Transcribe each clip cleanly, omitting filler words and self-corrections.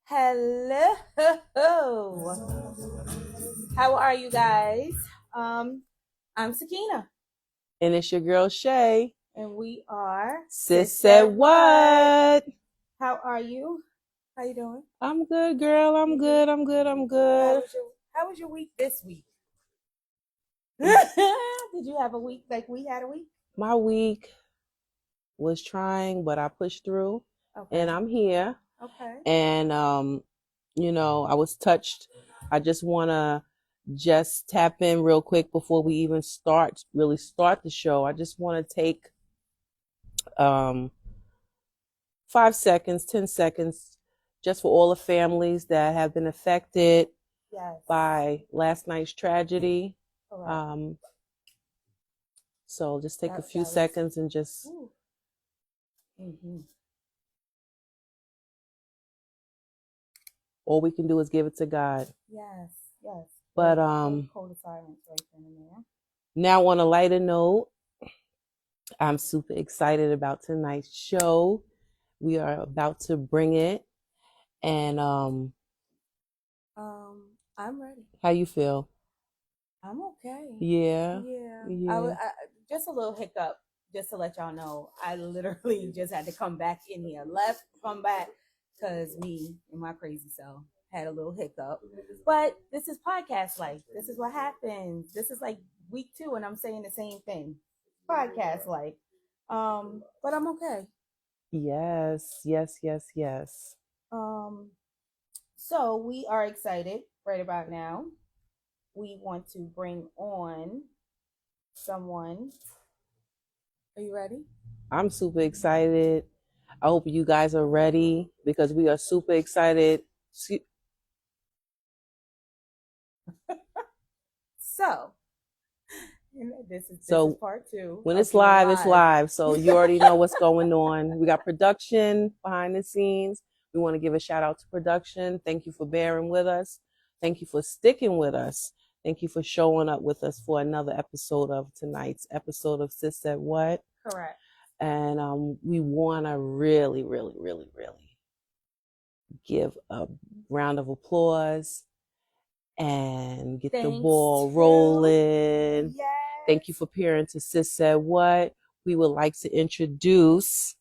Hello. How are you guys? I'm Sakina. And it's your girl Shay. And we are Sis said what? How are you? How you doing? I'm good, girl. I'm good. How was your week this week? Did you have a week like we had a week? My week was trying, but I pushed through. Okay. And I'm here. Okay. And I was touched. I just wanna just tap in real quick before we even really start the show. I just wanna take 5 seconds, 10 seconds, just for all the families that have been affected by last night's tragedy. So just take a few seconds and just. Mm-hmm. All we can do is give it to God. Yes. But Code of silence right then and there. Now on a lighter note, I'm super excited about tonight's show. We are about to bring it, and I'm ready. How you feel? I'm okay. Yeah. Just a little hiccup, just to let y'all know. I literally just had to come back in here, come back, because me and my crazy self had a little hiccup. But this is podcast life. This is what happens. This is like week 2, and I'm saying the same thing. Podcast life. But I'm okay. Yes. So we are excited right about now. We want to bring on someone. Are you ready? I'm super excited. I hope you guys are ready because we are super excited. So, this is part 2. When it's live, it's live. So you already know what's going on. We got production behind the scenes. We want to give a shout out to production. Thank you for bearing with us. Thank you for sticking with us. Thank you for showing up with us for another episode of tonight's episode of Sis Said What. Correct. And we want to really, really, really, really give a round of applause and get the ball rolling. Yes. Thank you for appearing to Sis Said What. We would like to introduce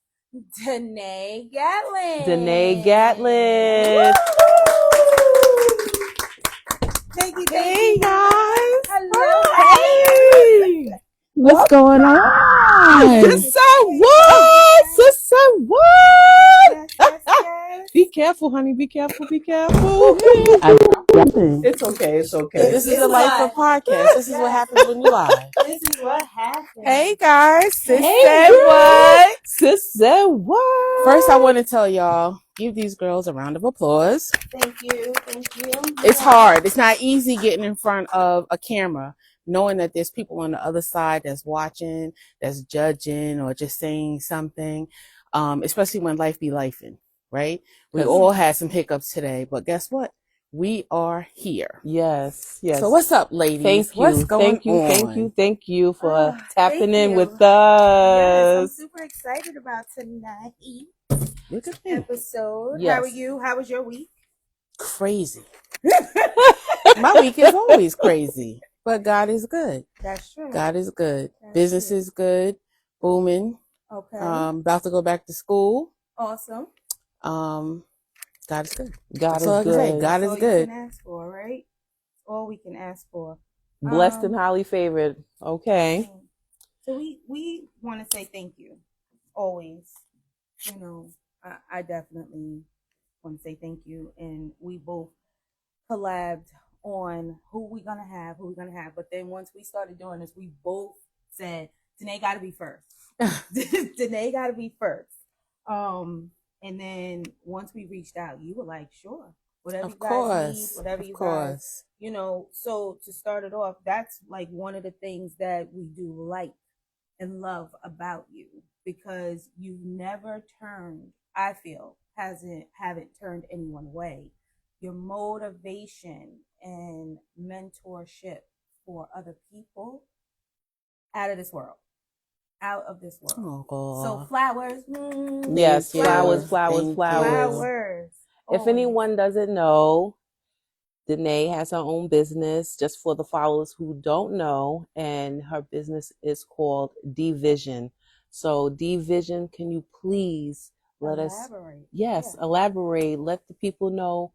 Denae Gatling. Denae Gatling. Thank you. Hey guys. Hello. Hey. What's going on? Sis Said What? Sis Said What? Yes. Be careful, honey. Be careful. It's okay. This is the life of podcast. This is what happens when you lie. This is what happens. Hey guys, Sis said what? Sis said what? First, I want to tell y'all, give these girls a round of applause. Thank you. It's hard. It's not easy getting in front of a camera, knowing that there's people on the other side that's watching, that's judging, or just saying something. Especially when life be lifing, right? We all had some hiccups today, but guess what? We are here. Yes. So what's up, ladies? Thank you. What's going on? Thank you for tapping in with us. Yes, I'm super excited about tonight's episode. Yes. How are you? How was your week? Crazy. My week is always crazy, but God is good. That's true. God is good. Business is good. Booming. Okay. About to go back to school. Awesome. God is good. God is good. God is good. All we can ask for, right? All we can ask for. Blessed and highly favored. Okay. So we want to say thank you. Always. I definitely want to say thank you. And we both collabed on who we're gonna have. But then once we started doing this, we both said, Denae gotta be first. Denae gotta be first. And then once we reached out, you were like, sure, whatever you guys need, whatever you guys, so to start it off, that's like one of the things that we do like and love about you, because you've never turned, I feel, haven't turned anyone away. Your motivation and mentorship for other people, out of this world. Oh, so flowers. Yes, flowers. If Always. anyone doesn't know, Denae has her own business, just for the followers who don't know, and her business is called D Vision. So D Vision, can you please let us, Elaborate. yes, Yeah. elaborate, let the people know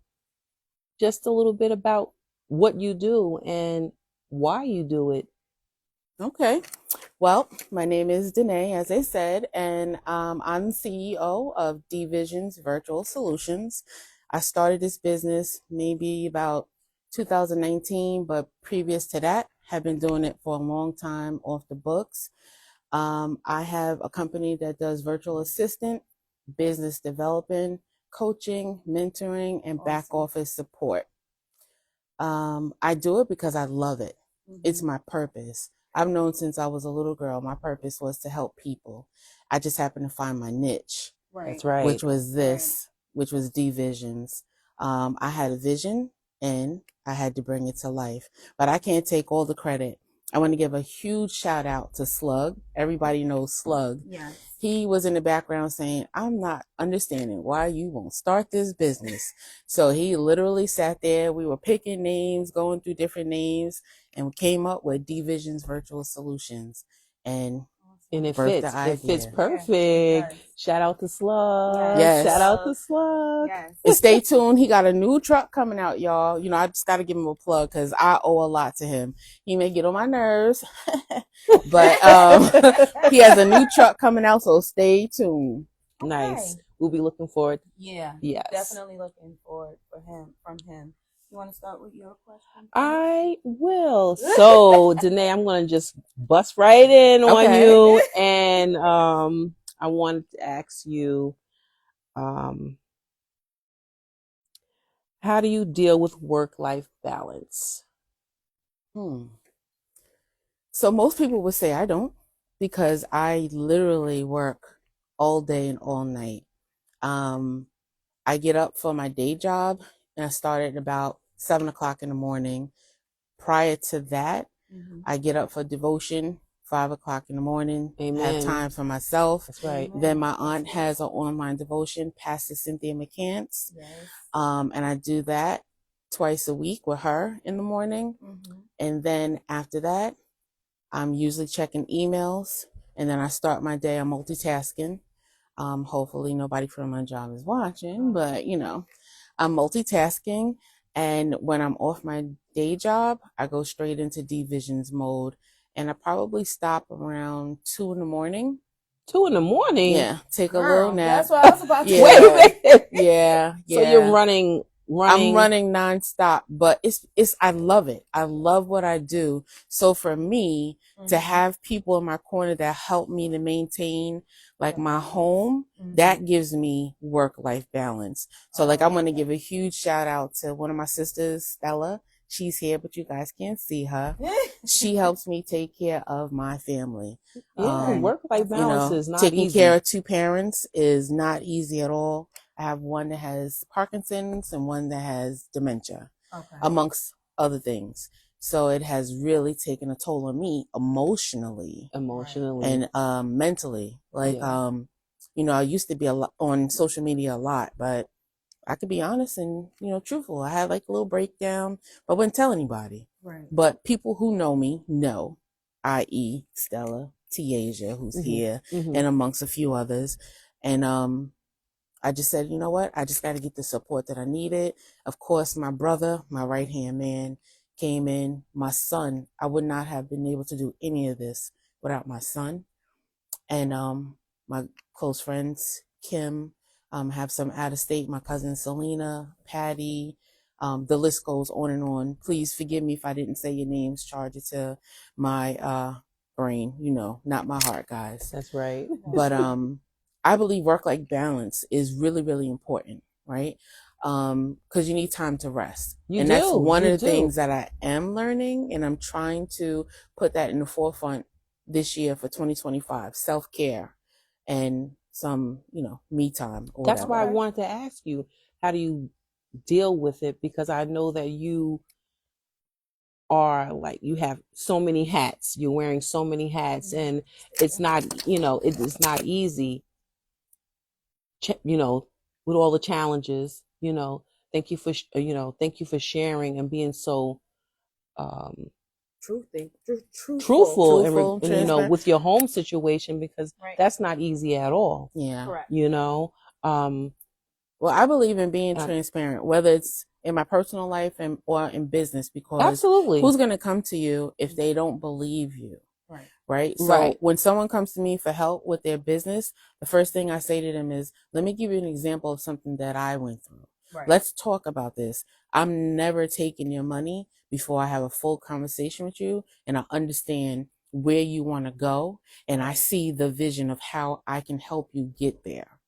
just a little bit about what you do and why you do it. Okay. Well, my name is Denae, as I said, and I'm the CEO of D Visions Virtual Solutions. I started this business maybe about 2019, but previous to that, have been doing it for a long time off the books. I have a company that does virtual assistant, business development, coaching, mentoring, and back Awesome. office support. I do it because I love it. It's Mhm. my purpose. I've known since I was a little girl, my purpose was to help people. I just happened to find my niche, Right. That's right. which was this, which was D Visions. I had a vision and I had to bring it to life, but I can't take all the credit. I want to give a huge shout out to Slug. Everybody knows Slug. Yes. He was in the background saying, I'm not understanding why you won't start this business. So he literally sat there. We were picking names, going through different names, and we came up with D Visions Virtual Solutions and And it birthed the fits. It fits idea. perfect. it does. Shout out to Slug. Yes. Shout out to Slug. Yes. And stay tuned. He got a new truck coming out, y'all. You know, I just got to give him a plug because I owe a lot to him. He may get on my nerves, but he has a new truck coming out, so stay tuned. Nice. Okay. We'll be looking forward. Yeah. Yes. Definitely looking forward from him. You want to start with your question? I will. So, Denae, I'm going to just bust right in on Okay. you. And I wanted to ask you, how do you deal with work-life balance? So most people would say I don't, because I literally work all day and all night. I get up for my day job and I start at about 7 o'clock in the morning. Prior to that, I get up for devotion, 5 o'clock in the morning. Amen. Have time for myself. That's right. Then my aunt has an online devotion, Pastor Cynthia McCants. Yes. And I do that twice a week with her in the morning. And then after that, I'm usually checking emails, and then I start my day. I'm multitasking. Hopefully nobody from my job is watching, but you know, I'm multitasking. And when I'm off my day job, I go straight into D Visions mode, and I probably stop around 2 in the morning. 2 in the morning? Yeah, take a little nap. That's what I was about to Yeah. Wait a minute. Yeah. So you're running. I'm running nonstop, but it's I love it. I love what I do. So for me to have people in my corner that help me to maintain like my home, that gives me work-life balance. So like I want to give a huge shout out to one of my sisters, Stella. She's here, but you guys can't see her. She helps me take care of my family. Yeah, work-life balance is not taking easy. care of two parents is not easy at all. I have one that has Parkinson's and one that has dementia, amongst other things. So it has really taken a toll on me emotionally and mentally. Like, you know, I used to be a lot on social media a lot, but I could be honest and, you know, truthful. I had like a little breakdown, but I wouldn't tell anybody. Right. But people who know me know, i.e. Stella, Tiasia, who's here, and amongst a few others. And I just said, you know what? I just got to get the support that I needed. Of course, my brother, my right-hand man, came in. My son, I would not have been able to do any of this without my son. And my close friends, Kim, have some out of state, my cousin Selena, Patty, the list goes on and on. Please forgive me if I didn't say your names. Charge it to my brain, you know, not my heart, guys. That's right. But I believe work-life balance is really, really important, right? Because you need time to rest. That's one of the things that I am learning, and I'm trying to put that in the forefront this year for 2025, self-care and some, you know, me time. That's why I wanted to ask you, how do you deal with it? Because I know that you are like, you have so many hats, you're wearing so many hats, and it's not, you know, it is not easy, you know, with all the challenges you know, thank you for thank you for sharing and being so um truthful and transparent. with your home situation, because Right. that's not easy at all. Yeah. Correct. You know, Well, I believe in being uh, transparent, whether it's in my personal life or in business, because absolutely. who's going to come to you if they don't believe you? Right. Right. So Right. when someone comes to me for help with their business, the first thing I say to them is, let me give you an example of something that I went through. Right. Let's talk about this. I'm never taking your money before I have a full conversation with you and I understand where you want to go and I see the vision of how I can help you get there.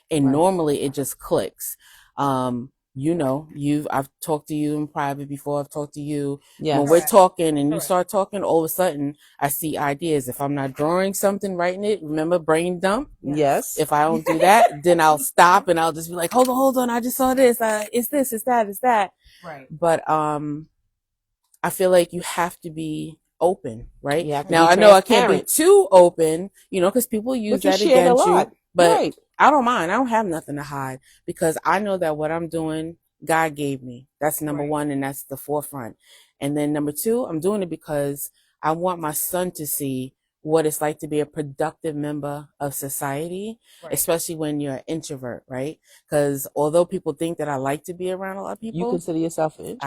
And Right. normally it just clicks. I've talked to you in private before. I've talked to you when we're Correct. talking and you Correct. start talking, all of a sudden I see ideas. If I'm not drawing something, writing it, remember brain dump? Yes. If I don't do that, then I'll stop and I'll just be like, hold on. I just saw this. It's this, it's that, it's that. Right. But, I feel like you have to be open, right? You have to Now be I know I can't be transparent. too open, cause people use But you that shared a against lot. you, but Right. I don't mind. I don't have nothing to hide because I know that what I'm doing, God gave me. That's number Right. one. And that's the forefront. And then number two, I'm doing it because I want my son to see what it's like to be a productive member of society, Right. especially when you're an introvert, right? Because although people think that I like to be around a lot of people, You consider yourself an introvert?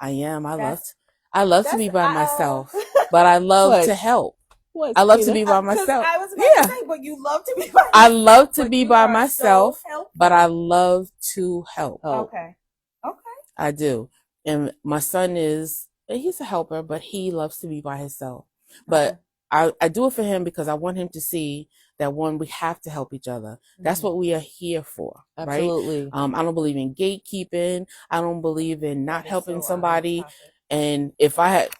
I am. That's- I love to be by myself, but I love What? to help. What, I love to Tina? be by 'Cause myself. I was about to say, but you love to be by I yourself, love to but be you by are myself, so helpful. but I love to help. Oh. Okay. Okay. I do. And my son he's a helper, but he loves to be by himself. But I do it for him because I want him to see that one, we have to help each other. That's what we are here for, Absolutely. right? I don't believe in gatekeeping. I don't believe in not That is helping so somebody. topic. And if I had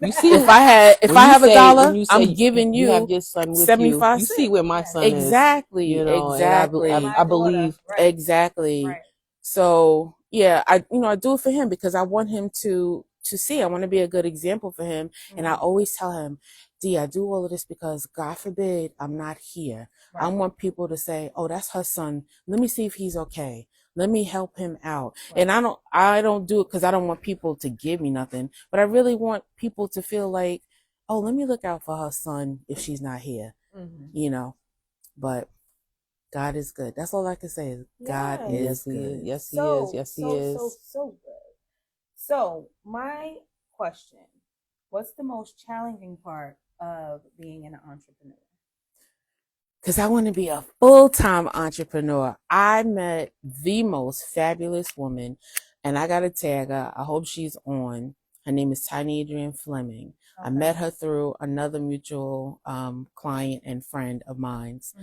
You see, if I have a dollar, I'm giving you have you your son with 75 you cents. see where my son Exactly. is, Exactly. and I believe Right. Exactly. Right. So yeah, I do it for him because I want him to see. I want to be a good example for him. And I always tell him, D, I do all of this because God forbid I'm not here. Right. I want people to say, oh, that's her son. Let me see if he's okay. Let me help him out. Right. And I don't do it because I don't want people to give me nothing, but I really want people to feel like, oh, let me look out for her son if she's not here, but God is good. That's all I can say. God is good. Yes, he is. Yes, he is. So good. So my question: what's the most challenging part of being an entrepreneur? Because I want to be a full-time entrepreneur. I met the most fabulous woman, and I got to tag her. I hope she's on. Her name is Tiny Adrian Fleming. I met her through another mutual client and friend of mine's.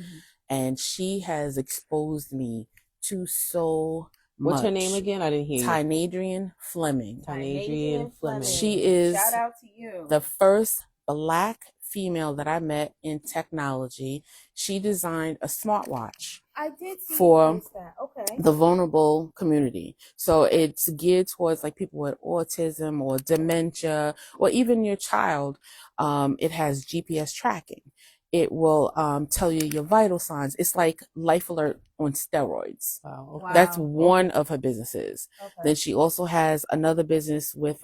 And she has exposed me to so much. What's her name again? I didn't hear you. Tynadrian Fleming. Tynadrian Fleming. She is Shout out to you. The first Black female that I met in technology. She designed a smartwatch. I did see for that. Okay. the vulnerable community. So it's geared towards like people with autism or dementia or even your child. It has GPS tracking. It will tell you your vital signs. It's like Life Alert on steroids. Wow. Wow. That's one of her businesses. Okay. Then she also has another business with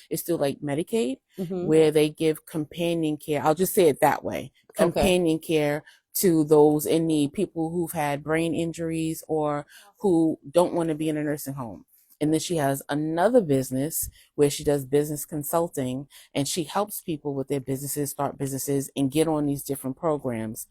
it's through like Medicaid, Mm-hmm. where they give companion care. I'll just say it that way. Companion care to those in need, people who've had brain injuries or who don't want to be in a nursing home. And then she has another business where she does business consulting and she helps people with their businesses, start businesses and get on these different programs.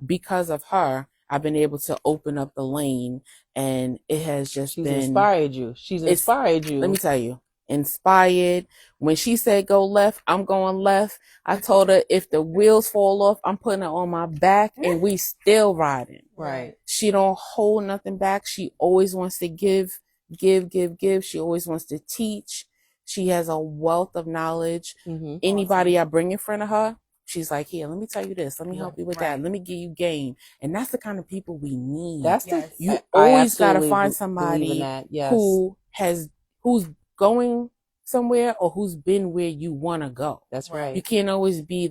Because of her, I've been able to open up the lane and it has just She's been inspired you. She's inspired you. Let me tell you, inspired. When she said go left, I'm going left. I told her if the wheels fall off, I'm putting her on my back and we still riding. Right. She don't hold nothing back. She always wants to give. She always wants to teach. She has a wealth of knowledge. Anybody I bring in front of her, she's like, here, let me tell you this. Let me help you with that. Let me give you game. And that's the kind of people we need. You always got to find somebody who's going somewhere or who's been where you want to go. That's right. You can't always be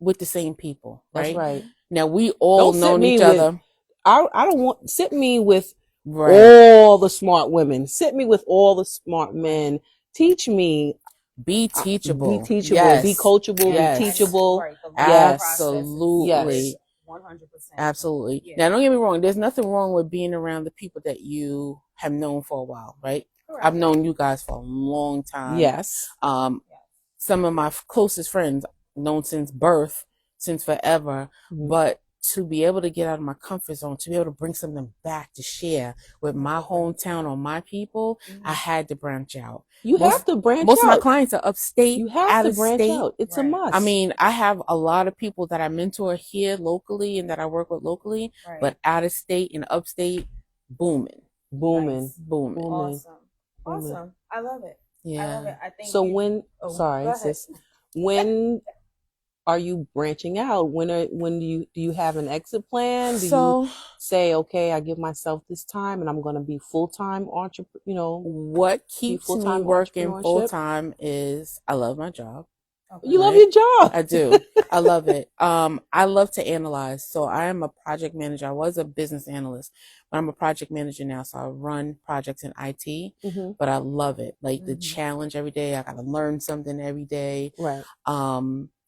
with the same people. Right? That's right. Now we all know each other. I don't want sit me with all the smart women. Sit me with all the smart men. Teach me. Be teachable. Be teachable. Yes. Be coachable. Yes. Be teachable. Right. The Yes. Absolutely. Yes. 100%. Absolutely. Yeah. Now, don't get me wrong. There's nothing wrong with being around the people that you have known for a while, right? Correct. I've known you guys for a long time. Yes. Some of my closest friends known since birth, since forever, but to be able to get out of my comfort zone, to be able to bring something back to share with my hometown or my people, I had to branch out. You have to branch out. Most of my clients are upstate, You have out to of branch state. out. It's a must. I mean, I have a lot of people that I mentor here locally and that I work with locally, but out of state and upstate, booming. Nice. Booming. Awesome. I love it. Yeah. I love it. I think so sorry, sis. When are you branching out? When do you have an exit plan? Do you say, okay, I give myself this time and I'm going to be full-time entrepreneur? What keeps me working full-time is I love my job. Okay. You love your job. I do. I love it. I love to analyze. So I am a project manager. I was a business analyst, but I'm a project manager now. So I run projects in IT, but I love it. Like the challenge every day. I got to learn something every day. Right.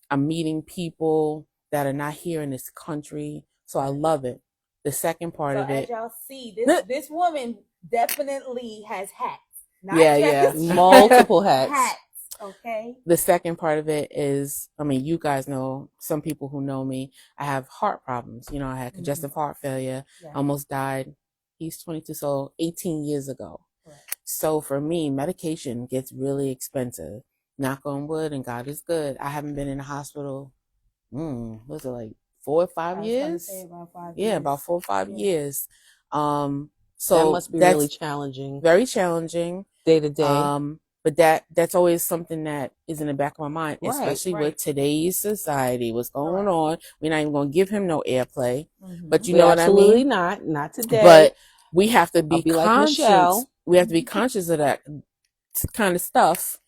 I'm meeting people that are not here in this country. So I love it. The second part of it. As y'all see, this woman definitely has hats. Multiple hats. Okay. The second part of it is, I mean, you guys know, some people who know me, I have heart problems. You know, I had congestive heart failure, almost died. He's 22, so 18 years ago. Right. So for me, medication gets really expensive. Knock on wood, and God is good. I haven't been in the hospital, was it like 4 or 5 years? About 5 years. Yeah, about 4 or 5 years. So that must be really challenging. Very challenging. Day to day. But that's always something that is in the back of my mind, especially with today's society. What's going on? We're not even going to give him no airplay. But you know what I mean? Absolutely not today. But we have to be conscious. Like we have to be conscious of that kind of stuff,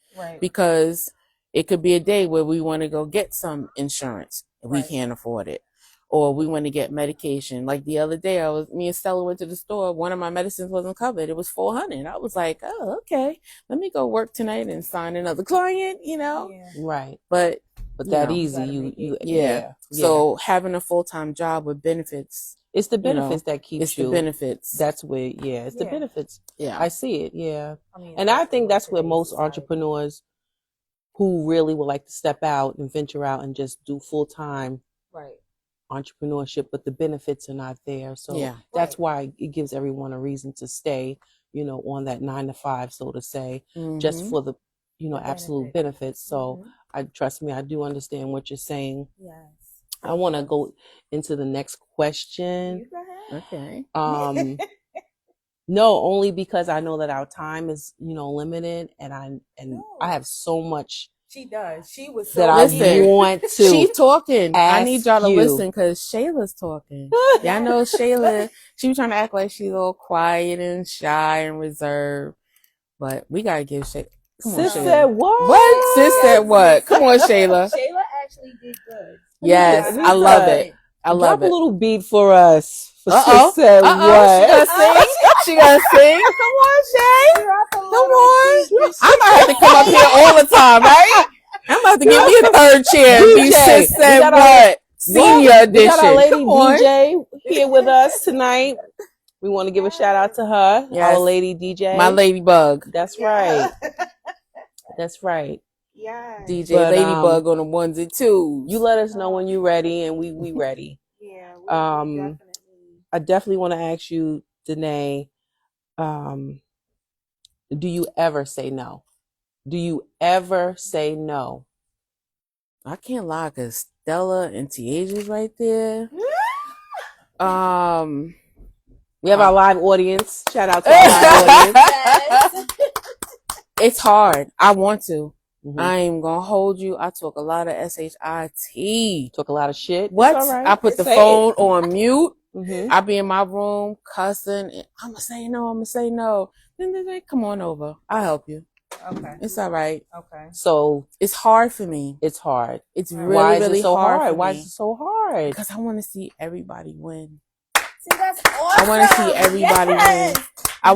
because it could be a day where we want to go get some insurance and we can't afford it, or we want to get medication. Like the other day, me and Stella went to the store. One of my medicines wasn't covered. It was $400. I was like, oh, okay. Let me go work tonight and sign another client, you know? Yeah. Right. But that easy. So having a full-time job with benefits. It's the benefits that keeps it's the benefits. That's where, it's the benefits. Yeah. I see it. Yeah. And I think that's where most entrepreneurs who really would like to step out and venture out and just do full-time entrepreneurship, but the benefits are not there. So that's why it gives everyone a reason to stay, on that 9 to 5, so to say, just for the, absolute benefits. So trust me, I do understand what you're saying. Yes. I want to go into the next question. You go ahead. Okay. No, only because I know that our time is, limited, and I have so much. She does. She was so that I want to. She's talking. I need y'all to you. listen, because Shayla's talking. Y'all know Shayla. She was trying to act like she's all quiet and shy and reserved, but we gotta give Shayla. Sis said what? What? Sis said what? Come on, Shayla. Shayla actually did good. Yes, I love it. I love it. Drop a little beat for us. Sis said what? She gonna sing. Come on, Shay. Come on. I might have to come up here all the time, right? I'm about to give me a third chair. DJ, Sis said what? Senior edition. We got our lady DJ here with us tonight. We want to give a shout out to her. Yes. Our lady DJ. My ladybug. That's right. That's right. Yeah. DJ Ladybug on the ones and twos. You let us know when you're ready, and we ready. Yeah. Definitely. I definitely want to ask you, Denae, do you ever say no? Do you ever say no? I can't lie, because Stella and Tiaja's right there. We have our live audience. Shout out to our live audience. It's hard. I want to. I ain't gonna hold you. I talk a lot of SHIT. Talk a lot of shit. What? Right. I put the phone on mute. I be in my room cussing. I'm gonna say no. I'm gonna say no. Then they say, come on over. I'll help you. Okay. It's all right. Okay. So it's hard for me. It's hard. It's really, really so hard. Why is it so hard? Because I want to see everybody win. that's awesome. I want to see everybody yes. win. I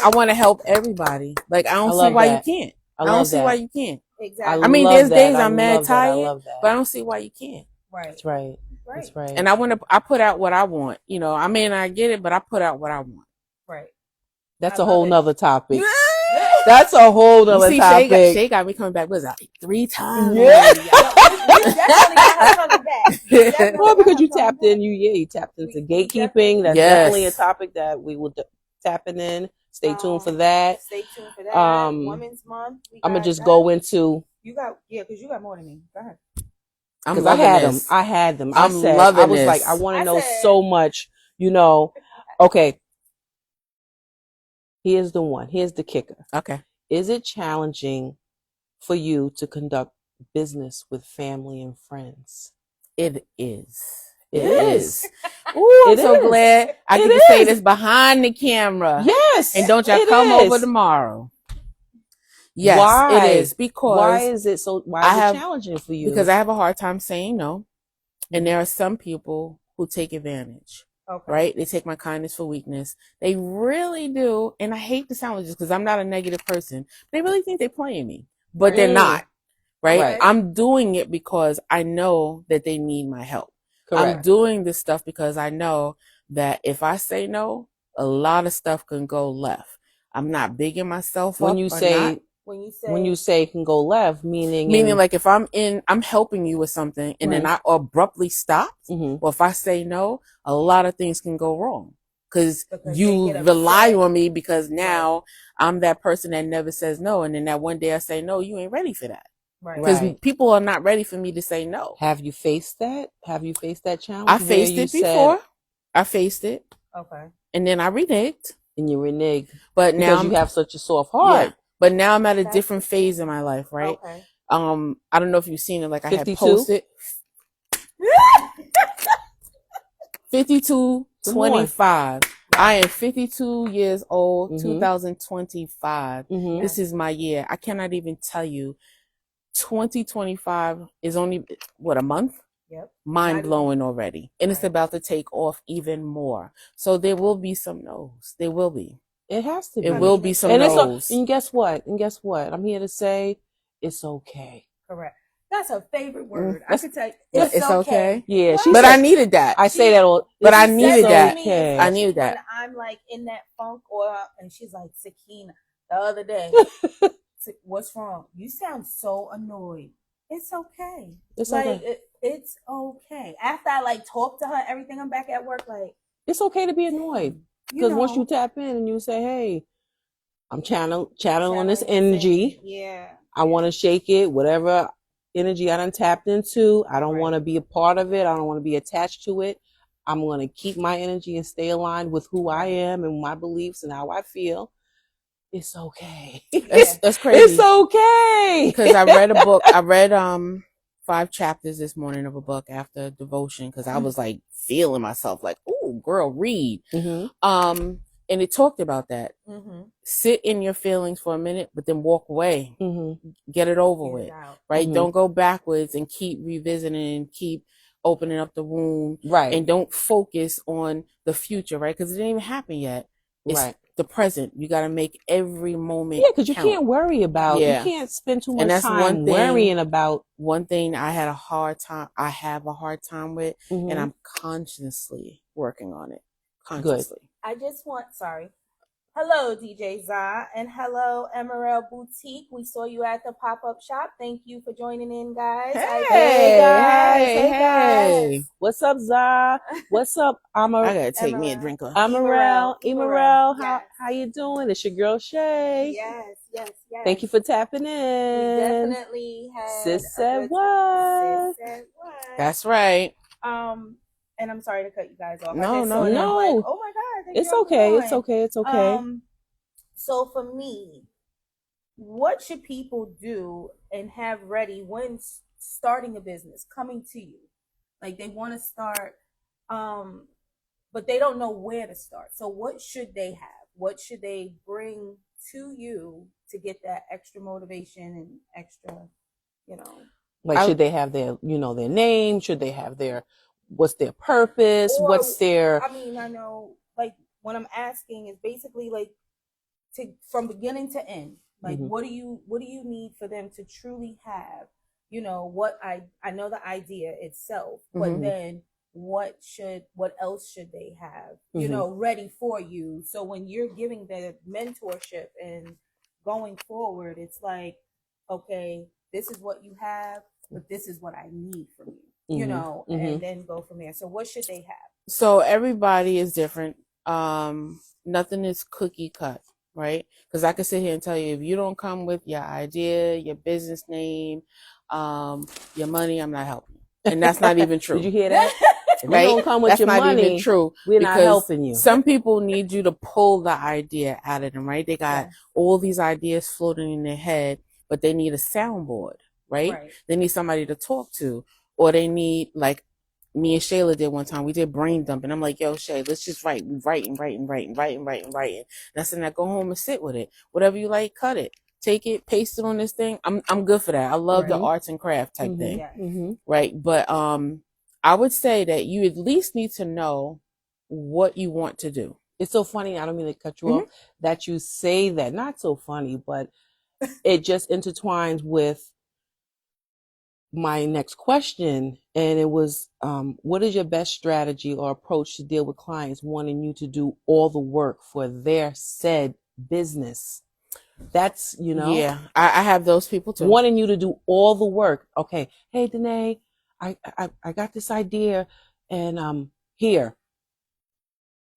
want to help everybody. Like, I don't see why you can't. I don't see why you can't. Exactly. I mean, there's days I'm mad I tired, love that. but I don't see why you can't. Right. That's right. That's right. And I put out what I want. You know, I may not get it, but I put out what I want. Right. That's a whole nother topic. Yeah. That's a whole nother topic. Shay got me coming back. Was that 3 times? Yeah. We definitely got her coming back. Well, because you tapped in, you tapped into gatekeeping. That's definitely a topic that we will tapping in. Stay tuned for that. Stay tuned for that. Women's Month. I'm gonna just go into. Because you got more than me. Go ahead. Because I had them. I was like, I want to know so much. You know, okay. Here's the one. Here's the kicker. Okay. Is it challenging for you to conduct business with family and friends? It is. It is. Ooh, I'm so glad I get to say this behind the camera. Yes. And don't y'all come over tomorrow. Yes, why? It is. Because why is it challenging for you? Because I have a hard time saying no. And there are some people who take advantage. Okay. Right? They take my kindness for weakness. They really do. And I hate to sound like this because I'm not a negative person. They really think they're playing me. But they're not. Right? I'm doing it because I know that they need my help. Correct. I'm doing this stuff because I know that if I say no, a lot of stuff can go left. I'm not bigging myself up. When you say it can go left, meaning like if I'm helping you with something and then I abruptly stop, or if I say no, a lot of things can go wrong because you rely on me because now I'm that person that never says no. And then that one day I say no, you ain't ready for that. Because people are not ready for me to say no. Have you faced that? Have you faced that challenge? I faced it before. I faced it. Okay. And then I reneged. And you reneged. But now you have such a soft heart. Yeah. But now I'm at a different phase in my life, right? Okay. I don't know if you've seen it. Like 52? I had posted 52-25. I am 52 years old, 2025. This is my year. I cannot even tell you. 2025 is only, a month? Yep. Mind blowing already. And it's about to take off even more. So there will be some no's. There will be. It has to be. It will be some no's. And guess what? I'm here to say it's okay. Correct. That's her favorite word. I can tell you. It's okay. Yeah. But I needed that. I say that all. But I needed that. Okay. I needed that. When I'm like in that funk and she's like, Sakina, the other day. What's wrong? You sound so annoyed. It's okay. It's like, okay. It's okay. After I talk to her, everything, I'm back at work. It's okay to be annoyed because once you tap in and you say, "Hey, I'm channeling this energy. Yeah. I want to shake it. Whatever energy I done tapped into, I don't want to be a part of it. I don't want to be attached to it. I'm going to keep my energy and stay aligned with who I am and my beliefs and how I feel." It's okay. That's crazy. It's okay. Because I read a book. I read 5 chapters this morning of a book after devotion because I was feeling myself "Ooh, girl, read." And it talked about that. Sit in your feelings for a minute, but then walk away. Get it over with. Right? Don't go backwards and keep revisiting and keep opening up the wound. Right. And don't focus on the future, right? Because it didn't even happen yet. It's the present. You got to make every moment. Yeah, because you can't worry about. You can't spend too much time worrying about. One thing I have a hard time with, and I'm consciously working on it. Consciously. Good. I just want. Hello, DJ Za, and hello, Emerald Boutique. We saw you at the pop-up shop. Thank you for joining in, guys. Hey, guys. What's up, Za? What's up, Amar? I gotta take me a drink of Emerald. How you doing? It's your girl Shay. Yes. Thank you for tapping in. We definitely had. Sis said what? That's right. And I'm sorry to cut you guys off. No. Oh my God. It's okay. So for me, what should people do and have ready when starting a business, coming to you? They want to start, but they don't know where to start. So what should they have? What should they bring to you to get that extra motivation and extra, should they have their name? Should they have their what's their purpose? Or, What's their I mean, I know, like, what I'm asking is basically like from beginning to end. Like, Mhm. what do you need for them to truly have? You know, I know the idea itself, but Mhm. then what else should they have? You Mhm. know, ready for you. So when you're giving the mentorship and going forward, it's like, okay, this is what you have, but this is what I need from you. You Mhm. know, Mhm. and then go from there. So what should they have? So everybody is different. Nothing is cookie cut, right? Because I could sit here and tell you, if you don't come with your idea, your business name, your money, I'm not helping you. And that's not even true. Did you hear that? If you Right? don't come with That's your not money, even true. we're not Because helping you. some people need you to pull the idea out of them, right? They got Yes. all these ideas floating in their head, but they need a soundboard, right? Right. They need somebody to talk to, or they need, like me and Shayla did one time. We did brain dumping. I'm like, yo, Shay, let's just write. We writing. And I said, now go home and sit with it. Whatever you like, cut it. Take it, paste it on this thing. I'm good for that. I love the Right. arts and craft type Mhm. thing. Yes. Mhm. Right. But I would say that you at least need to know what you want to do. It's so funny. I don't mean to cut you Mhm. off. That you say that. Not so funny, but it just intertwines with my next question, and it was, what is your best strategy or approach to deal with clients wanting you to do all the work for their said business? That's, Yeah, I have those people too. wanting you to do all the work. Okay, hey Denae, I got this idea, and here.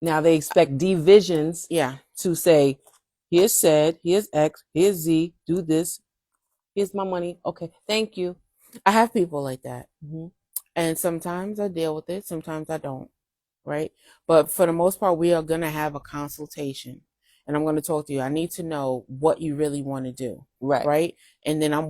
Now they expect divisions Yeah. to say, here's said, here's X, here's Z, do this, here's my money. Okay, thank you. I have people like that. Mhm. And sometimes I deal with it, sometimes I don't. Right? But for the most part, we are going to have a consultation and I'm going to talk to you. I need to know what you really want to do. Right. Right? And then I'm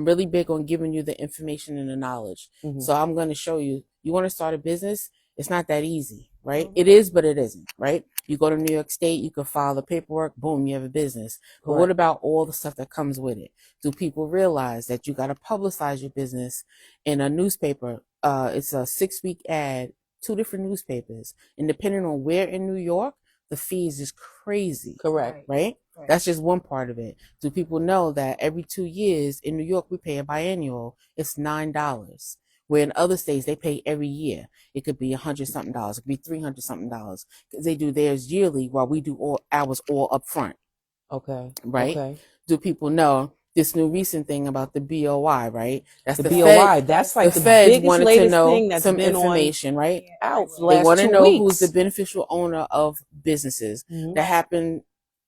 really big on giving you the information and the knowledge. Mhm. So I'm going to show you, you want to start a business? It's not that easy, right? Mhm. It is, but it isn't, right? You go to New York State, you can file the paperwork, boom, you have a business. But what Correct. about all the stuff that comes with it? Do people realize that you got to publicize your business in a newspaper? It's a 6-week ad, 2 different newspapers, and depending on where in New York, the fees is crazy. Correct. Right? Right. That's just one part of it. Do people know that every 2 years in New York we pay a biannual? It's $9. Where in other states they pay every year. It could be $100 something, it could be $300 something, because they do theirs yearly while we do all ours all up front. Okay. Right? Okay. Do people know this new recent thing about the BOI, right? That's The the BOI, Fed. that's like The the feds biggest, wanted to latest know thing that's some been on information, right? Yeah, out for the They last want to 2 know weeks. who's the beneficial owner of businesses. Mhm. That happened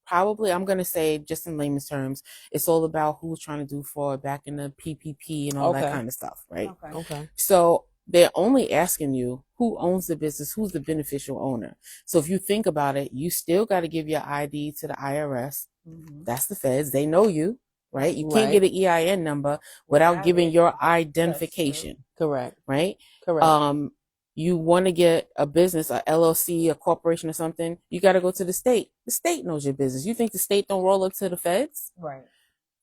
probably, I'm going to say just in layman's terms, it's all about who's trying to do fraud back in the PPP and all that Okay. kind of stuff, right? Okay. Okay. So they're only asking you who owns the business, who's the beneficial owner. So if you think about it, you still got to give your ID to the IRS. Mhm. That's the feds. They know you, right? You can't Right. get an EIN number without giving it. your That's identification, Correct. right? Correct. You want to get a business, a LLC, a corporation or something, you got to go to the state. The state knows your business. You think the state don't roll up to the feds? true. Right.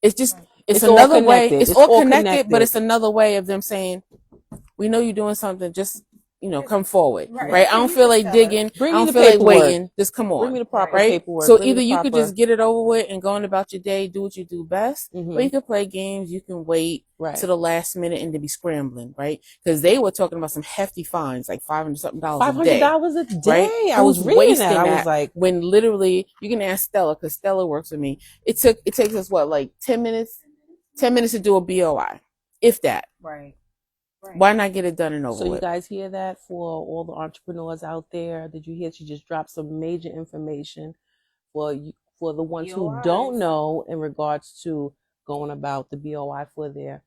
It's just, Right. it's all another way. connected. It's all connected, but it's another way of them saying, we know you're doing something, just, come forward, Right. right? I don't You feel can like tell us. digging. Bring I me don't the feel like paperwork. waiting. Just come Bring on, me the proper right? paperwork. So Bring me either the you could proper- just get it over with and go on about your day, do what you do best, or Mhm. you could play games. You can wait Right. to the last minute and to be scrambling, right? Because they were talking about some hefty fines, like $500 something a day. $500 a day. Right? I was Who's reading wasting that. I was like, when literally you can ask Stella, because Stella works with me. It takes us what, like 10 minutes? 10 minutes to do a BOI, if that. Right. Right. Why not get it done and over so you with? guys hear that for all the entrepreneurs out there? Did you hear she just dropped some major information for you, for the ones who BOIs. don't know in regards to going about the BOI for their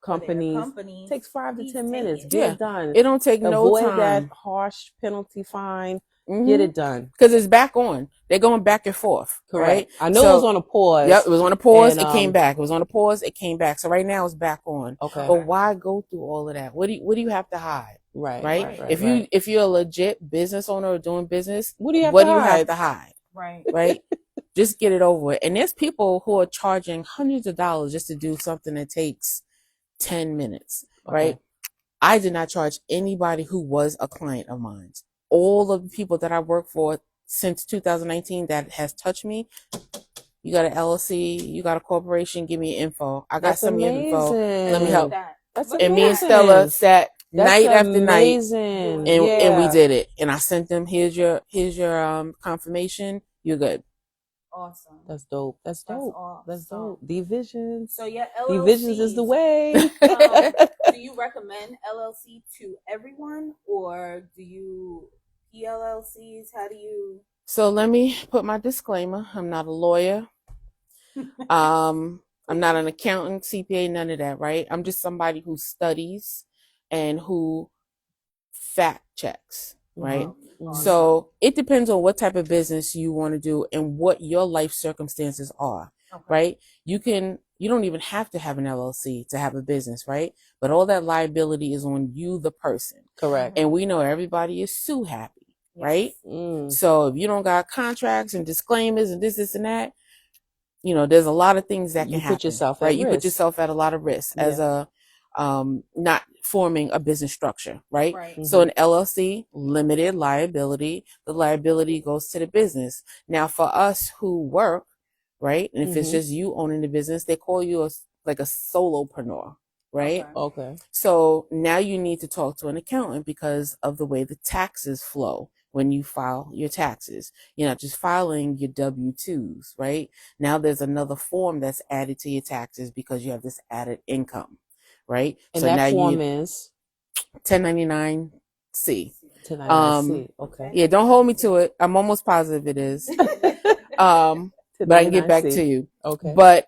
For their companies? companies, Takes 5 to please 10 take minutes. it. Get Yeah. it done. It don't take no Avoid that time. harsh penalty fine. Mhm. Get it done. Because it's back on. They're going back and forth. Correct. Right? I know it was on a pause. Yep, it was on a pause. And, It came back. It was on a pause. It came back. So right now it's back on. Okay. But why go through all of that? What do you have to hide? Right. Right? Right. If you're a legit business owner or doing business, What do you have what to do you hide? have to hide? Right. Right? Just get it over with. And there's people who are charging hundreds of dollars just to do something that takes 10 minutes. Right? Okay. I did not charge anybody who was a client of mine. All of the people that I worked for since 2019 that has touched me, you got an LLC, you got a corporation, give me your info. I got That's some of your info. amazing. Let me help. That's Look And me and amazing. Stella sat That's night after night, amazing. and we Yeah. did it. And I sent them, here's your confirmation. You're good. Awesome. That's dope. That's dope. awesome. That's dope. D-Visions. So yeah, D-Visions is the way. Do you recommend LLC to everyone, or do you PLLCs? How do you? So let me put my disclaimer. I'm not a lawyer. I'm not an accountant, CPA, none of that, right? I'm just somebody who studies and who fact checks, right? Mhm. So it depends on what type of business you want to do and what your life circumstances are, right? You don't even have to have an LLC to have a business, right? But all that liability is on you, the person. Correct. And we know everybody is sue happy, right? Mm. So if you don't got contracts and disclaimers and this and that, you know, there's a lot of things that can You happen. put yourself right? at You risk. put yourself at a lot of risk as a not forming a business structure, right? Right. So an LLC, limited liability, the liability goes to the business. Now for us who work, right? And if it's just you owning the business, they call you like a solopreneur, right? Okay. So now you need to talk to an accountant because of the way the taxes flow when you file your taxes. You're not just filing your W-2s, right? Now there's another form that's added to your taxes because you have this added income, right? And so that now form is 1099-C. 1099-C. Okay. Yeah, don't hold me to it. I'm almost positive it is. But I can get back to you. Okay. But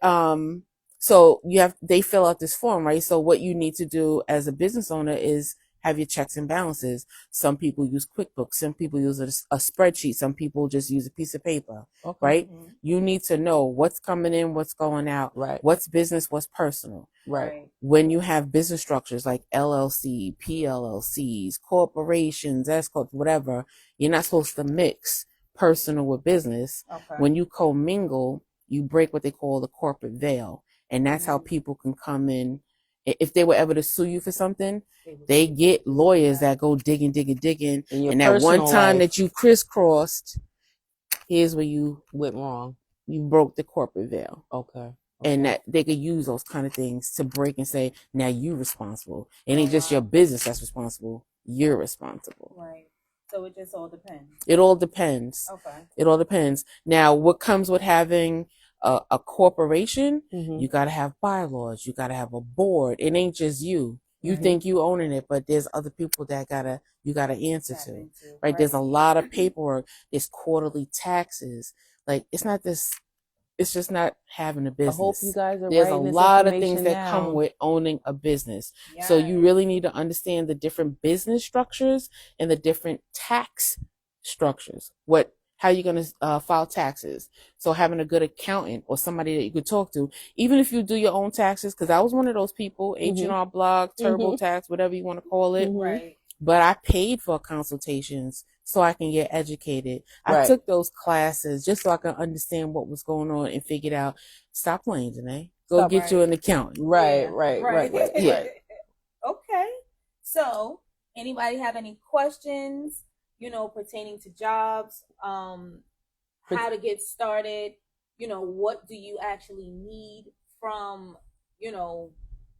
so they fill out this form, right? So what you need to do as a business owner is have your checks and balances. Some people use QuickBooks, some people use a spreadsheet, some people just use a piece of paper, right? You need to know what's coming in, what's going out, Right. what's business, what's personal. Right. When you have business structures like LLC, PLLCs, corporations, S corp, whatever, you're not supposed to mix personal with business. When you commingle, you break what they call the corporate veil. And that's how people can come in. If they were ever to sue you for something, they get lawyers that go digging. And that one time that you crisscrossed, here's where you went wrong. You broke the corporate veil. Okay. And that they could use those kind of things to break and say, now you're responsible. It ain't just your business that's responsible. You're responsible. Right. So it just all depends. It all depends. Okay. It all depends. Now, what comes with having a corporation? You got to have bylaws. You got to have a board. It ain't just you. You think you owning it, but there's other people that you gotta answer to. Right? There's a lot of paperwork. There's quarterly taxes. Like it's just not having a business. I hope you guys are There's a writing this lot of things that down. come with owning a business. Yes. So you really need to understand the different business structures and the different tax structures. How you're going to file taxes. So having a good accountant or somebody that you could talk to, even if you do your own taxes, because I was one of those people, H&R Block, TurboTax, whatever you want to call it. Right. But I paid for consultations so I can get educated. I took those classes just so I can understand what was going on and figured out, stop playing, Denae. Go get you an accountant. Right. Yeah. Okay. So, anybody have any questions, pertaining to jobs, how to get started, what do you actually need from,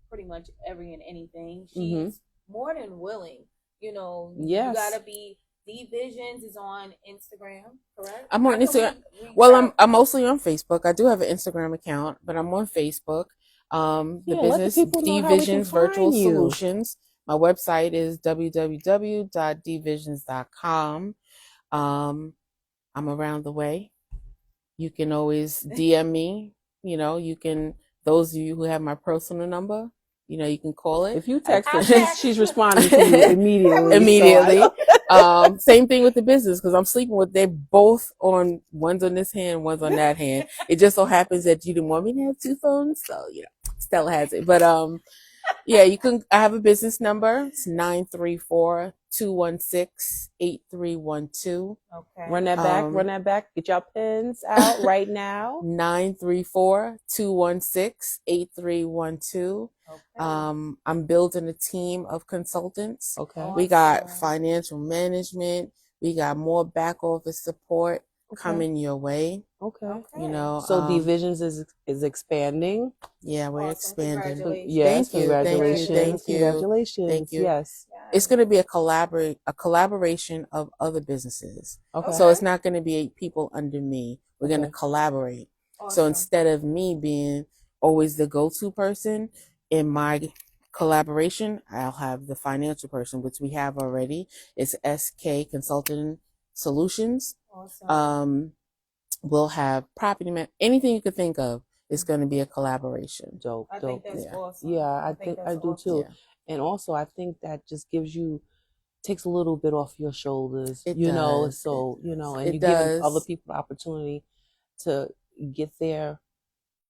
pretty much every and anything. She's more than willing, Yes. You gotta be, D-Visions is on Instagram, correct? I'm on Instagram. Well, I'm mostly on Facebook. I do have an Instagram account, but I'm on Facebook. The business D-Visions Virtual Solutions. My website is www.dvisions.com. I'm around the way. You can always DM me. Those of you who have my personal number, you can call it. If you text her, she's responding to you immediately. Immediately. Same thing with the business, because I'm sleeping with, they're both on, one's on this hand, one's on that hand. It just so happens that you didn't want me to have two phones, so Stella has it. But I have a business number. It's 216-8312. Okay. Run that back. Run that back. Get your pens out right now. 934-216-8312. Okay. I'm building a team of consultants. Okay. We got financial management. We got more back office support coming your way. Okay. You know, so Divisions is expanding. Yeah, we're expanding. Congratulations. Yes, Thank you, congratulations. thank you. Congratulations. Thank you. Yes. It's going to be a collaboration of other businesses. Okay. So it's not going to be people under me. We're going to collaborate. Awesome. So instead of me being always the go-to person in my collaboration, I'll have the financial person, which we have already. It's SK Consulting Solutions. Awesome. We'll have property anything you could think of. It's going to be a collaboration. Dope. I think that's awesome. Yeah, I think I do too. Yeah. And also, I think that just takes a little bit off your shoulders. It you know, does. so you know, and It you give does. other people the opportunity to get their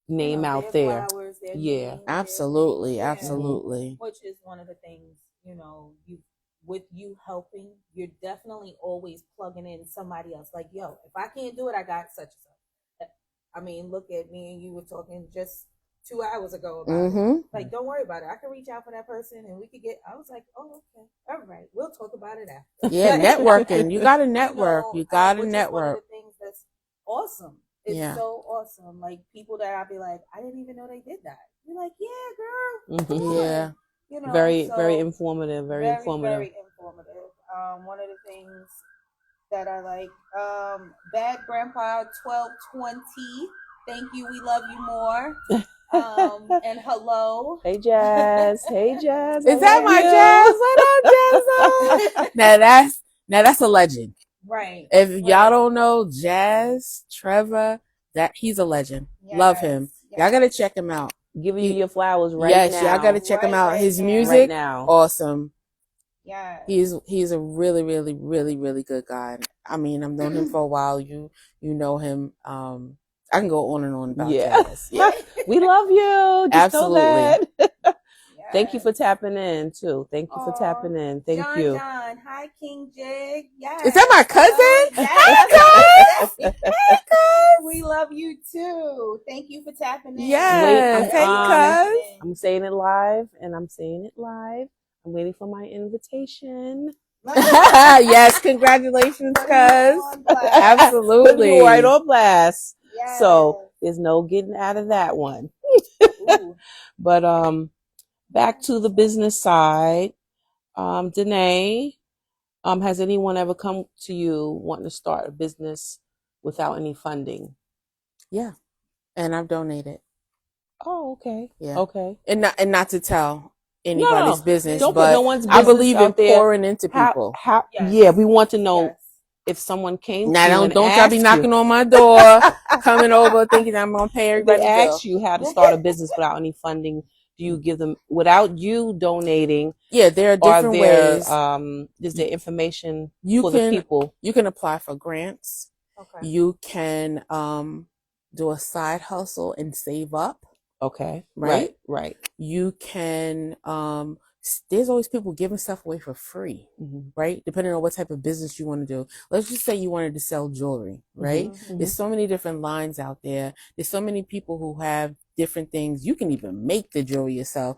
name out their there. flowers, their Yeah. name, Absolutely, their- absolutely. Which is one of the things, you know, with you helping, you're definitely always plugging in somebody else. Like, yo, if I can't do it, I got such and such. I mean, look at me and you were talking just 2 hours ago about it. Like, don't worry about it. I can reach out for that person and we could get. I was like, oh, okay, all right, we'll talk about it after. Yeah, networking. You got to network. You know, You got to which is one of network. the things that's awesome. It's Yeah. so awesome. Like people that I'd be like, I didn't even know they did that. You're like, yeah, girl. Mhm. Come on. Yeah. You know, Very, so very informative. Very informative. Very informative. One of the things that I like, Bad Grandpa 1220. Thank you. We love you more. And hello. Hey Jazz. Hey Jazz. Is that my Jazz? What up, Jazz? Now that's a legend. Right. If y'all don't know Jazz, Trevor, he's a legend. Love him. Y'all gotta check him out. Giving you your flowers right yes, now. y'all gotta check him out. His music, right now. awesome. Yeah. He's a really, really, really, really good guy. I mean, I've known him for a while. You know him. I can go on and on about Jazz. Yeah. We love you. Just Absolutely. know that. Thank you for tapping in too. Thank you for tapping in. Thank you. John. Hi, King Jig. Yes. Is that my cousin? Yes. Hey, cuz. We love you too. Thank you for tapping in. Yes. Hey, cuz. I'm saying it live, and I'm saying it live. I'm waiting for my invitation. Yes, congratulations, cuz. Absolutely. Put you right on blast. Yes. So there's no getting out of that one. But back to the business side. Denae, has anyone ever come to you wanting to start a business without any funding? Yeah. And I've donated. Oh, okay. Yeah. Okay. And not to tell anybody's business, don't but put no one's business I believe in out there. pouring into people. Yeah, we want to know if someone came now, to you and don't y'all be knocking on my door, coming over thinking I'm gonna pay everybody. They ask you how to start a business without any funding. Do you give them without you donating? Yeah, there are different ways. Is there information for the people? You can apply for grants. Okay. You can do a side hustle and save up. Okay. Right. You can there's always people giving stuff away for free, right? Depending on what type of business you want to do. Let's just say you wanted to sell jewelry, right? There's so many different lines out there. There's so many people who have different things. You can even make the jewelry yourself.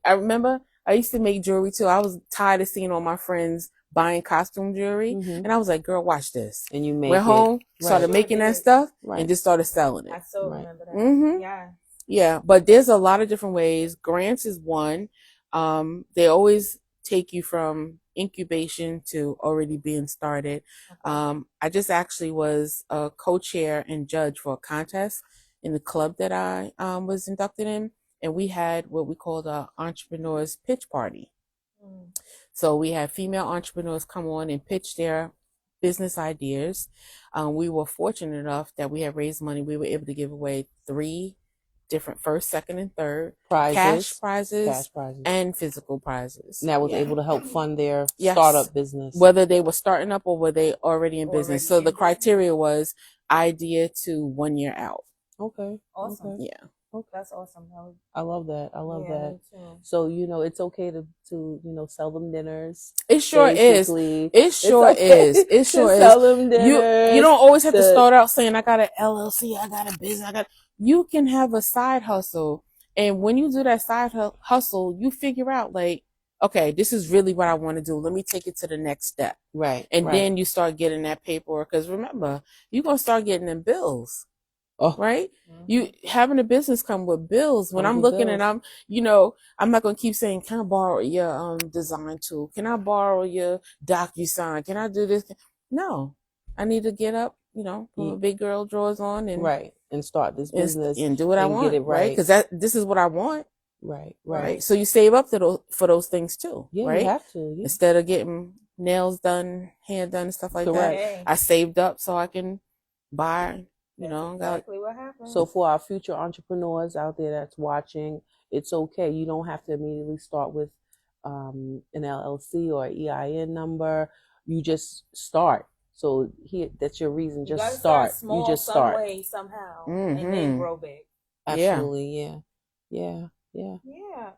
I remember I used to make jewelry too. I was tired of seeing all my friends buying costume jewelry. And I was like, girl, watch this. And you made went home, started making that stuff, and just started selling it. I still remember that. Yeah. Yeah, but there's a lot of different ways. Grants is one. They always take you from incubation to already being started. I just actually was a co-chair and judge for a contest in the club that I was inducted in, and we had what we called a entrepreneurs pitch party. So we had female entrepreneurs come on and pitch their business ideas. We were fortunate enough that we had raised money. We were able to give away 3 different first, second, and third cash prizes and physical prizes. And that was able to help fund their startup business. Whether they were starting up or were they already in business. So the criteria was idea to 1 year out. Okay. Awesome. Yeah. That's awesome. I love that. I love that. Me too. So, it's okay to sell them dinners. It sure is. Basically. It sure okay is. It to sure is. sell them dinners. You don't always have to start out saying, I got an LLC, I got a business, you can have a side hustle. And when you do that side hustle, you figure out like, okay, this is really what I want to do. Let me take it to the next step. Right. And then you start getting that paperwork. Because remember, you're going to start getting them bills. Oh. Right? Mm-hmm. You having a business come with bills. When I'm looking and I'm not going to keep saying, can I borrow your design tool? Can I borrow your DocuSign? Can I do this? No. I need to get up, put my big girl drawers on and start this business and do what I want, get it right? Because this is what I want. Right. So you save up for those things too, Yeah, right? you have to. Yeah. Instead of getting nails done, hair done, and stuff like Correct. that, I saved up so I can buy. Exactly what happened. So for our future entrepreneurs out there that's watching, it's okay. You don't have to immediately start with an LLC or EIN number. You just start. So that's your reason. You just start. Small, you just some start. way, somehow, and then grow big. Absolutely. Yeah.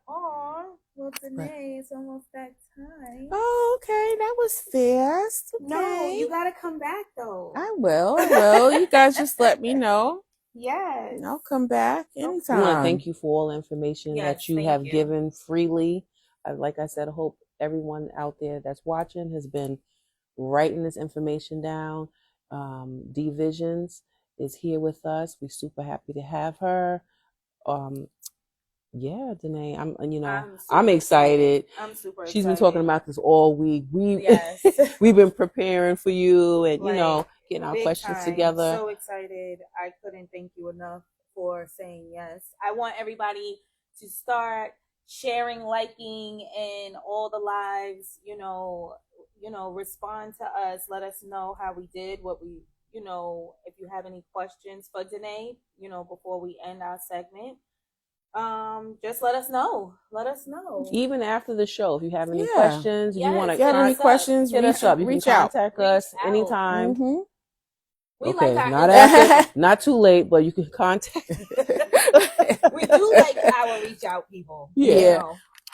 Aw, well, Denae, it's almost that time. Oh, okay, that was fast. Okay. No, you gotta come back though. I will. You guys just let me know. Yes, I'll come back anytime. We want to thank you for all the information that you have given freely. Like I said, I hope everyone out there that's watching has been writing this information down. D Visions is here with us. We're super happy to have her. Yeah, Denae, I'm excited. I'm super excited. She's been talking about this all week. We've been preparing for you and getting our questions together. So excited. I couldn't thank you enough for saying yes. I want everybody to start sharing, liking, and all the lives, respond to us. Let us know how we did, what we, if you have any questions for Denae, before we end our segment. Just let us know. Even after the show, if you have any questions, if you have any questions, hit us up. You can contact us anytime. Mm-hmm. We okay, like not too late, but you can contact. We do like our reach out people. Yeah.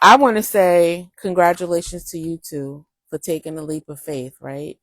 I want to say congratulations to you two for taking the leap of faith, right?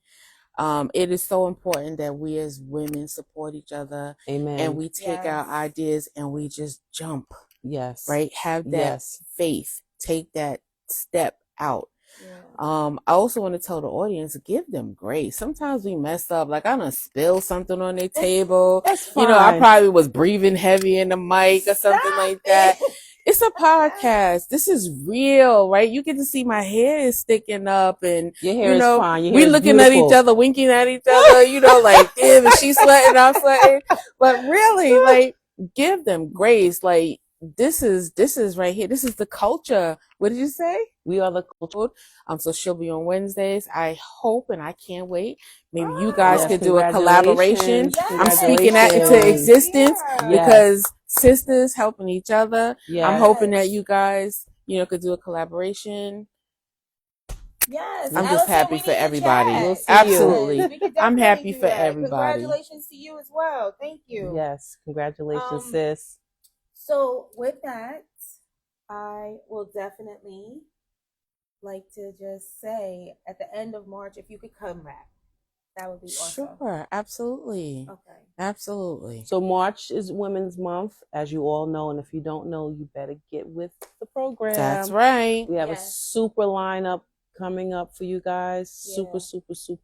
It is so important that we as women support each other. Amen. And we take our ideas and we just jump. Yes. Right? Have that faith. Take that step out. Yeah. I also want to tell the audience, give them grace. Sometimes we mess up. Like I done spilled something on their table. That's fine. I probably was breathing heavy in the mic or something like that. It's a podcast. This is real, right? You get to see my hair is sticking up and your hair is fine. We looking at each other, winking at each other, like, damn, is she sweating? I'm sweating. But really, like, give them grace. Like, this is right here. This is the culture. What did you say? We are the culture. So she'll be on Wednesdays. I hope and I can't wait. Maybe you guys could do a collaboration. I'm speaking that into existence because sisters helping each other. Yes. I'm hoping that you guys, could do a collaboration. Yes. I'm just happy for everybody. We'll see Absolutely. I'm happy for everybody. Congratulations to you as well. Thank you. Yes. Congratulations, sis. So with that, I will definitely like to just say at the end of March, if you could come back, that would be awesome. Sure, absolutely. Okay. Absolutely. So March is Women's Month, as you all know, and if you don't know, you better get with the program. That's right. We have a super lineup coming up for you guys. Super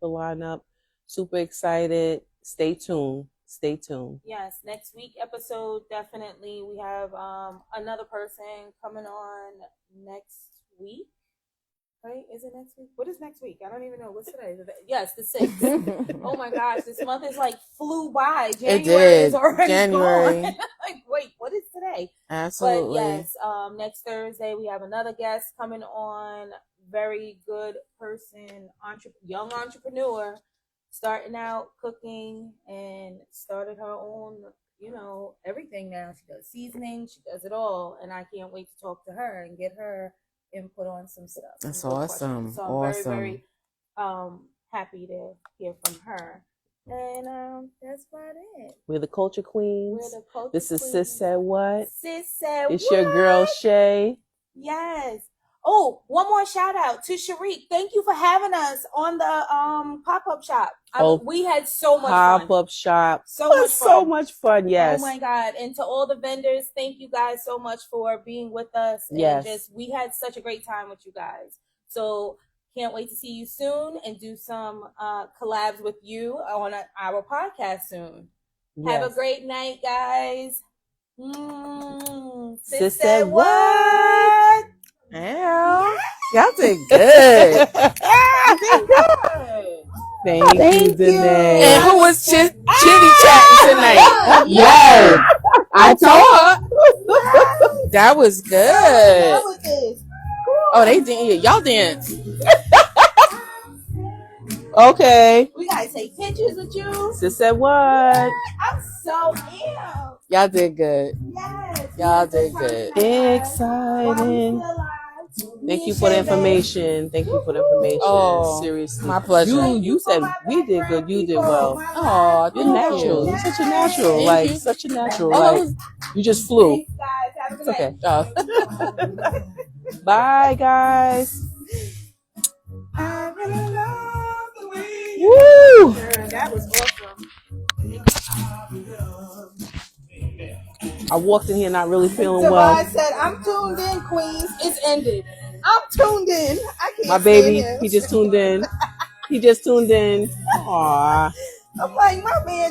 lineup. Super excited. Stay tuned. Yes, next week episode, definitely. We have another person coming on next week. Right? Is it next week? What is next week? I don't even know. What's today? Yes, the 6th. Oh my gosh, this month is like flew by. January is already gone. Like, wait, what is today? Absolutely. But yes, next Thursday we have another guest coming on. Very good person, young entrepreneur, starting out cooking and started her own, everything now. She does seasoning, she does it all, and I can't wait to talk to her and get her input on some stuff. That's awesome. So I'm very, very happy to hear from her. And that's about it. We're the Culture Queens. We're the Culture This is Queens. Sis Said What? Sis Said It's What? your girl, Shay. Yes. Oh, one more shout out to Sharik. Thank you for having us on the pop-up shop. We had so much fun. Pop-up shop. So much fun, yes. Oh my God. And to all the vendors, thank you guys so much for being with us. Yes. And we had such a great time with you guys. So can't wait to see you soon and do some collabs with you on our podcast soon. Yes. Have a great night, guys. Sis Said What? Yeah. Y'all did good. Thank you, Denae. And who was chitty chatting tonight? Yes. I told her. That was good. Oh, they did. Y'all dance. Okay. We gotta take pictures with you. Sis Said What? I'm so ill. Y'all did good. Yes. Y'all did good. Exciting. Thank you for the information. Thank you for the information. Oh, seriously. my pleasure. You said we did good. You did well. Oh, You're natural. You're such a natural. Thank Like you. such a natural. Oh, Like you just flew. Thanks, guys. Have a good It's okay. Oh. Bye, guys. I really love the way Woo! that was awesome. I walked in here not really feeling Devon well. said, "I'm tuned in, Queens. It's ended. I'm tuned in. I can't My stand baby, him." he just tuned in. He just tuned in. Aww. I'm like, my man